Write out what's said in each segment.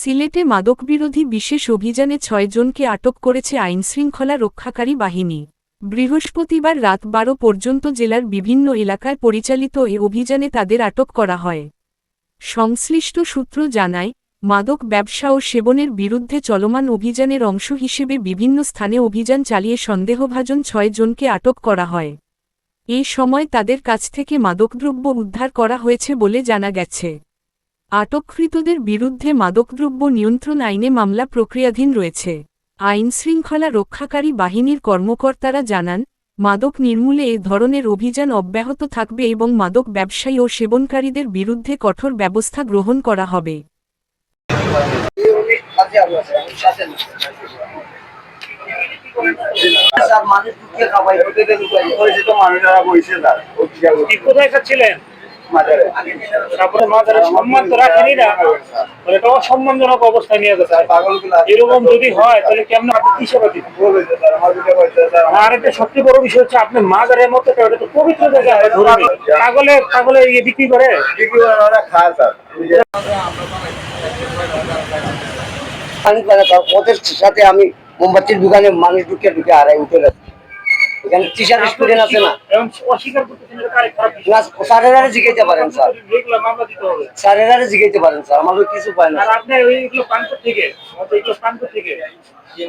সিলেটে মাদকবিরোধী বিশেষ অভিযানে ৬ জনকে আটক করেছে আইনশৃঙ্খলা রক্ষাকারী বাহিনী। বৃহস্পতিবার রাত ১২ পর্যন্ত জেলার বিভিন্ন এলাকায় পরিচালিত এ অভিযানে তাদের আটক করা হয়। সংশ্লিষ্ট সূত্র জানায়, মাদক ব্যবসা ও সেবনের বিরুদ্ধে চলমান অভিযানের অংশ হিসেবে বিভিন্ন স্থানে অভিযান চালিয়ে সন্দেহভাজন ৬ জনকে আটক করা হয়। এ সময় তাদের কাছ থেকে মাদকদ্রব্য উদ্ধার করা হয়েছে বলে জানা গেছে। আটককৃতদের বিরুদ্ধে মাদকদ্রব্য নিয়ন্ত্রণ আইনে মামলা প্রক্রিয়াধীন রয়েছে। আইনশৃঙ্খলা রক্ষাকারী বাহিনীর কর্মকর্তারা জানান, মাদক নির্মূলে এ ধরনের অভিযান অব্যাহত থাকবে এবং মাদক ব্যবসায়ী ও সেবনকারীদের বিরুদ্ধে কঠোর ব্যবস্থা গ্রহণ করা হবে। কোথায় খাচ্ছিলেন? সম্মান তো রাখেনি না, এটা অসম্মানজনক অবস্থায় নিয়ে গেছে। এরকম যদি হয় তাহলে কেমন আর একটা সবচেয়ে বড় বিষয় হচ্ছে আপনি মাজারের মতো পবিত্র জায়গায় পাগলে পাগলে বিক্রি করে ওদের সাথে আমি মোমবাতির দোকানে মানুষ ঢুকে হারাই উঠে গেছে। এখানে টিচার স্টুডেন্ট আছে না, স্যারেরা জিজ্ঞাসা পারেন স্যার, স্যারেরা জিজ্ঞাসা পারেন স্যার, আমাদের কিছু পায় না। আপনি ওইগুলো পানপুর থেকে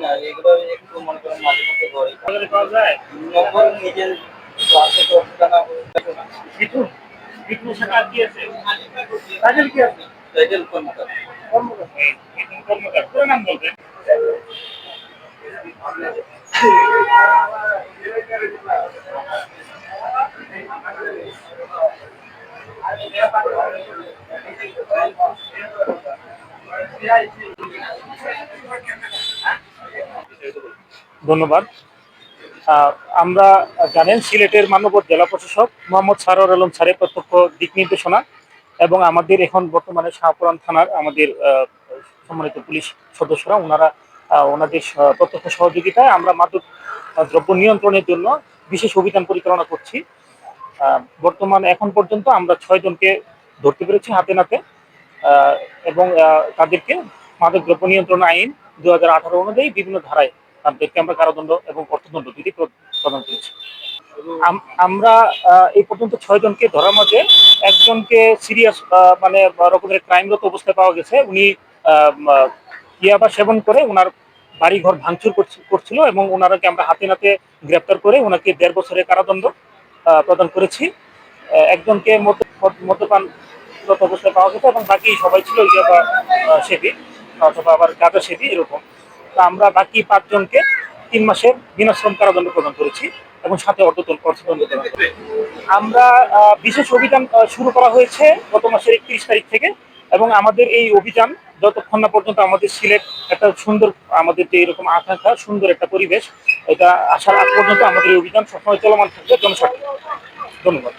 না, এগুলো একটু মনে করেন মাঝে মধ্যে ঘরে পাওয়া যায়। নম্বর নিজের কিছু কিছু শাখা কি আছে, কাজের কি আছে, টাইটেল কর্মকার কর্মকার পুরো নাম বলবেন। ধন্যবাদ। আমরা জানেন সিলেটের মাননীয় জেলা প্রশাসক মোহাম্মদ সারোয়ার আলম স্যারের প্রত্যক্ষ দিক নির্দেশনা এবং আমাদের এখন বর্তমানে শাহপুরান থানার আমাদের সম্মানিত পুলিশ সদস্যরা ওনাদের প্রত্যক্ষ সহযোগিতায় আমরা মাদক দ্রব্য নিয়ন্ত্রণের জন্য বিশেষ অভিযান পরিচালনা করছি। বর্তমানে এখন পর্যন্ত আমরা ৬ জনকে ধরতে পেরেছি হাতে নাতে এবং তাদেরকে মাদক দ্রব্য নিয়ন্ত্রণ আইন ২০১৮ অনুযায়ী বিভিন্ন ধারায় তাদেরকে আমরা কারাদণ্ড এবং অর্থদণ্ড দুটি প্রদান করেছি। আমরা এই পর্যন্ত ৬ জনকে ধরার মাঝে একজনকে সিরিয়াস মানে রকমের ক্রাইমরত অবস্থায় পাওয়া গেছে। উনি ইয়াবা সেবন করে ওনার বাড়ি ঘর ভাঙচুর করছিল এবং ওনারাকে আমরা হাতে নাতে গ্রেপ্তার করে ওনাকে ১.৫ বছরের কারাদণ্ড প্রদান করেছি। একজনকে মদ্যপান অবস্থায় পাওয়া গেছে এবং বাকি সবাই ছিল ইয়াবা সেবী অথবা আবার গাঁজা সেবী এরকম। তা আমরা বাকি ৫ জনকে ৩ মাসের বিনাশ্রম কারাদণ্ড প্রদান করেছি এবং সাথে অর্থদণ্ড প্রদান করেছি। আমরা বিশেষ অভিযান শুরু করা হয়েছে গত মাসের ৩১ তারিখ থেকে এবং আমাদের এই অভিযান যতক্ষণ না পর্যন্ত আমাদের সিলেট একটা সুন্দর, আমাদের যে এরকম আকাঙ্ক্ষা সুন্দর একটা পরিবেশ, এটা আসার আগ পর্যন্ত আমাদের এই অভিযান সবসময় চলমান থাকবে জনস্বার্থে। ধন্যবাদ।